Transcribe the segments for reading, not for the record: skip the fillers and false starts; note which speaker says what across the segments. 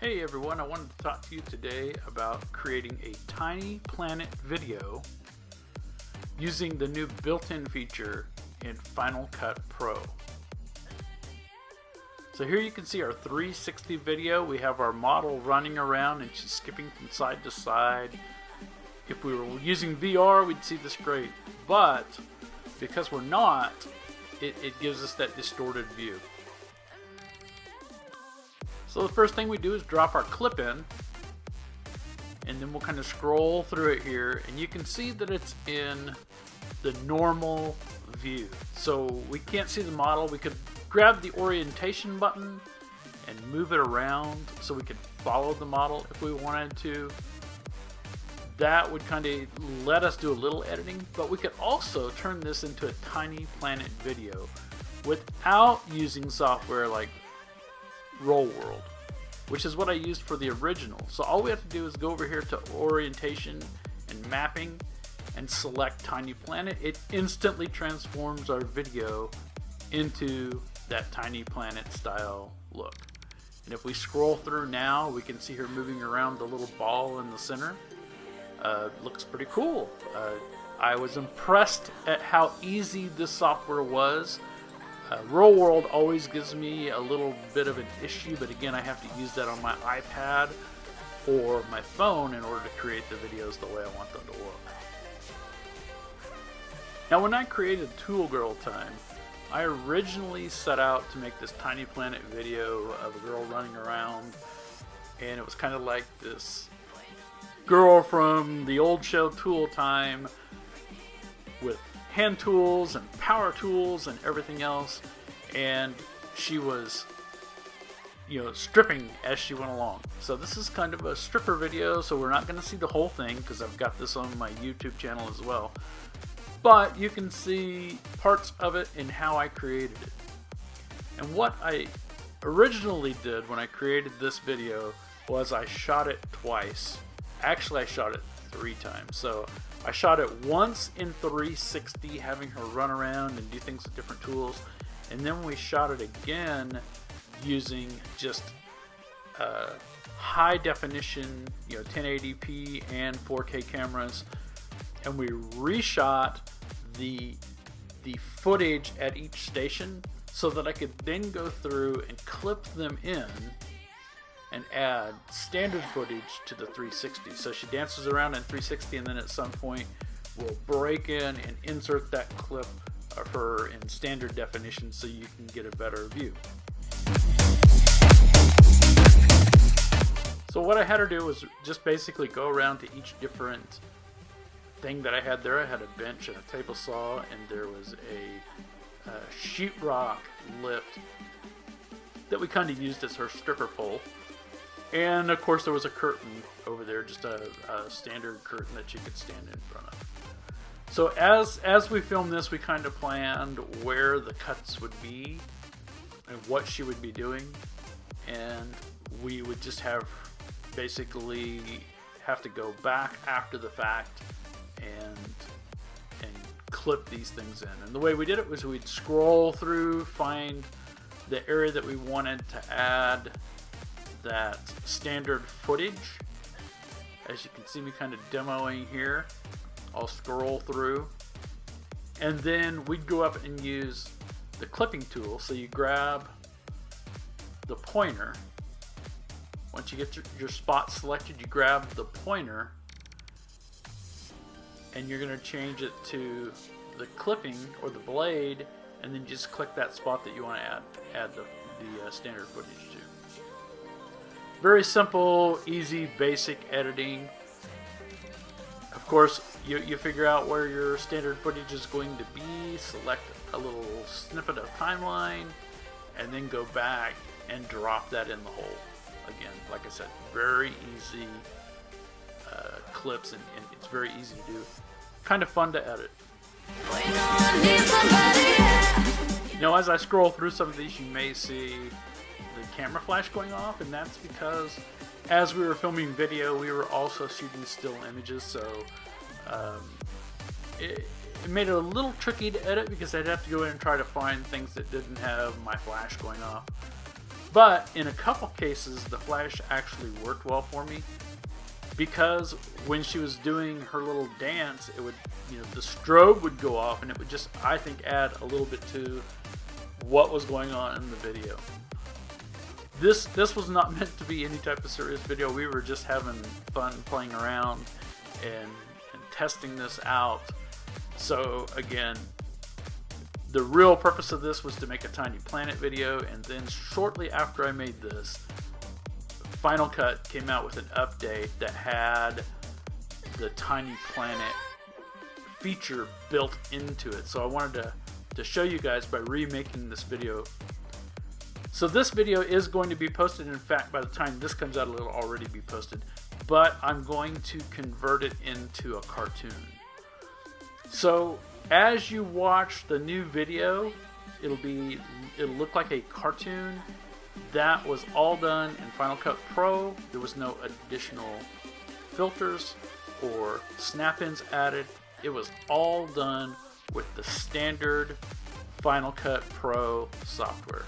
Speaker 1: Hey everyone, I wanted to talk to you today about creating a tiny planet video using the new built-in feature in Final Cut Pro. So here you can see our 360 video. We have our model running around and she's skipping from side to side. If we were using VR, we'd see this great, but because we're not, it gives us that distorted view. So the first thing we do is drop our clip in, and then we'll kind of scroll through it here, and you can see that it's in the normal view. So we can't see the model. We could grab the orientation button and move it around so we could follow the model if we wanted to. That would kind of let us do a little editing, but we could also turn this into a tiny planet video without using software like Roll World, which is what I used for the original. So all we have to do is go over here to orientation and mapping and select Tiny Planet. It instantly transforms our video into that Tiny Planet style look. And if we scroll through now, we can see her moving around the little ball in the center. Looks pretty cool. I was impressed at how easy this software was. Roll World always gives me a little bit of an issue, but again, I have to use that on my iPad or my phone in order to create the videos the way I want them to look. Now, when I created Tool Girl Time, I originally set out to make this Tiny Planet video of a girl running around, and it was kind of like this girl from the old show Tool Time with hand tools and power tools and everything else, and she was, stripping as she went along. So this is kind of a stripper video, so we're not going to see the whole thing because I've got this on my YouTube channel as well, but you can see parts of it and how I created it. And what I originally did when I created this video was I shot it twice. Actually, I shot it 3 times. So I shot it once in 360, having her run around and do things with different tools, and then we shot it again using just high definition, 1080p and 4K cameras, and we reshot the footage at each station so that I could then go through and clip them in and add standard footage to the 360. So she dances around in 360, and then at some point we'll break in and insert that clip of her in standard definition so you can get a better view. So what I had her do was just basically go around to each different thing that I had there. I had a bench and a table saw, and there was a sheetrock lift that we kind of used as her stripper pole. And of course there was a curtain over there, just a standard curtain that you could stand in front of. So as we filmed this, we kind of planned where the cuts would be and what she would be doing, and we would just basically have to go back after the fact and clip these things in. And the way we did it was we'd scroll through, find the area that we wanted to add that standard footage. As you can see me kind of demoing here, I'll scroll through, and then we'd go up and use the clipping tool. So you grab the pointer. Once you get your spot selected, you grab the pointer, and you're going to change it to the clipping or the blade, and then just click that spot that you want to add the standard footage to. Very simple, easy, basic editing. Of course, you figure out where your standard footage is going to be, select a little snippet of timeline, and then go back and drop that in the hole. Again, like I said, very easy clips, and it's very easy to do. Kind of fun to edit. Now, as I scroll through some of these, you may see the camera flash going off, and that's because as we were filming video, we were also shooting still images, so It made it a little tricky to edit because I'd have to go in and try to find things that didn't have my flash going off. But in a couple cases, the flash actually worked well for me, because when she was doing her little dance, it would, the strobe would go off, and it would just, I think, add a little bit to what was going on in the video. This was not meant to be any type of serious video. We were just having fun playing around and testing this out. So again, the real purpose of this was to make a Tiny Planet video, and then shortly after I made this, Final Cut came out with an update that had the Tiny Planet feature built into it. So I wanted to show you guys by remaking this video. So this video is going to be posted. In fact, by the time this comes out, it'll already be posted. But I'm going to convert it into a cartoon. So as you watch the new video, it'll look like a cartoon. That was all done in Final Cut Pro. There was no additional filters or snap-ins added. It was all done with the standard Final Cut Pro software.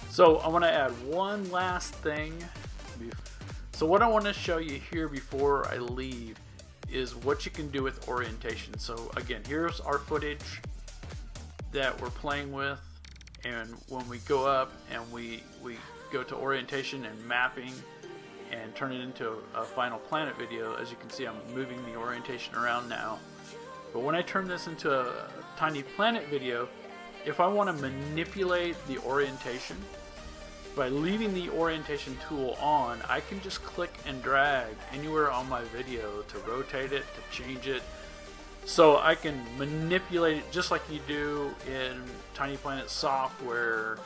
Speaker 1: So I want to add one last thing. So what I want to show you here before I leave is what you can do with orientation. So again, here's our footage that we're playing with, and when we go up and we go to orientation and mapping and turn it into a Final Planet video, as you can see, I'm moving the orientation around now. But when I turn this into a Tiny Planet video, if I want to manipulate the orientation, by leaving the orientation tool on, I can just click and drag anywhere on my video to rotate it, to change it. So I can manipulate it just like you do in Tiny Planet software,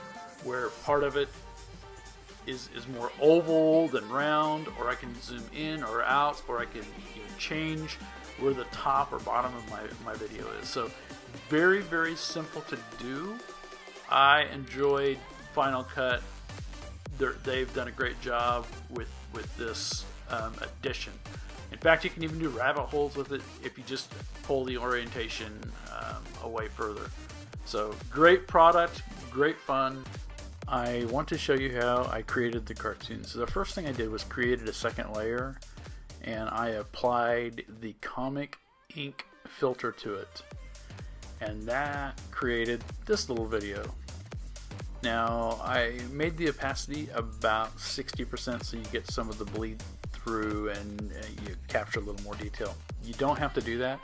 Speaker 1: where part of it is more oval than round, or I can zoom in or out, or I can change where the top or bottom of my video is. So very, very simple to do. I enjoyed Final Cut. They've done a great job with this addition. In fact, you can even do rabbit holes with it if you just pull the orientation away further. So great product, great fun. I want to show you how I created the cartoon. So the first thing I did was created a second layer, and I applied the comic ink filter to it, and that created this little video. Now I made the opacity about 60% so you get some of the bleed through and you capture a little more detail. You don't have to do that.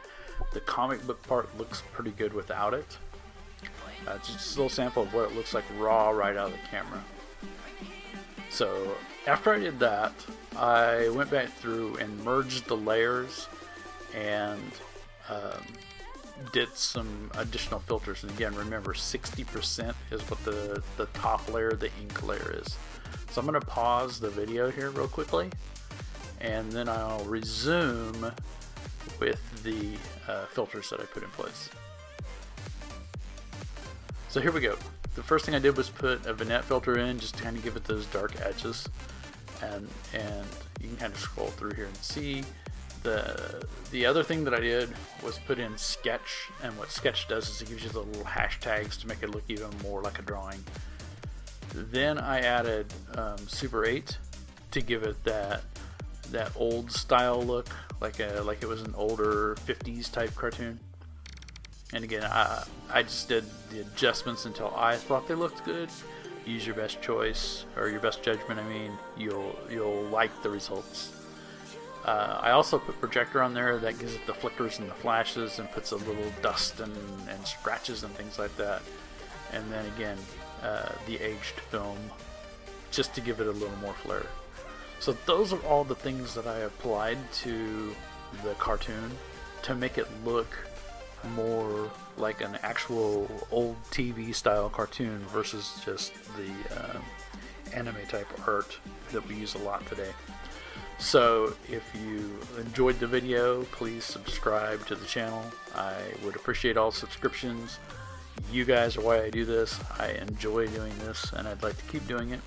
Speaker 1: The comic book part looks pretty good without it. Just a little sample of what it looks like raw right out of the camera. So after I did that, I went back through and merged the layers and did some additional filters. And again, remember, 60% is what the top layer, the ink layer, is. So I'm going to pause the video here real quickly, and then I'll resume with the filters that I put in place. So here we go. The first thing I did was put a vignette filter in, just to kind of give it those dark edges, and you can kind of scroll through here and see. The other thing that I did was put in Sketch, and what Sketch does is it gives you the little hashtags to make it look even more like a drawing. Then I added Super 8 to give it that old style look, like it was an older 50s type cartoon. And again, I just did the adjustments until I thought they looked good. Use your best choice, or your best judgment. I mean, you'll like the results. I also put projector on there that gives it the flickers and the flashes, and puts a little dust and scratches and things like that. And then again, the aged film, just to give it a little more flair. So those are all the things that I applied to the cartoon to make it look more like an actual old TV style cartoon versus just the anime type art that we use a lot today. So if you enjoyed the video, please subscribe to the channel. I would appreciate all subscriptions. You guys are why I do this. I enjoy doing this, and I'd like to keep doing it.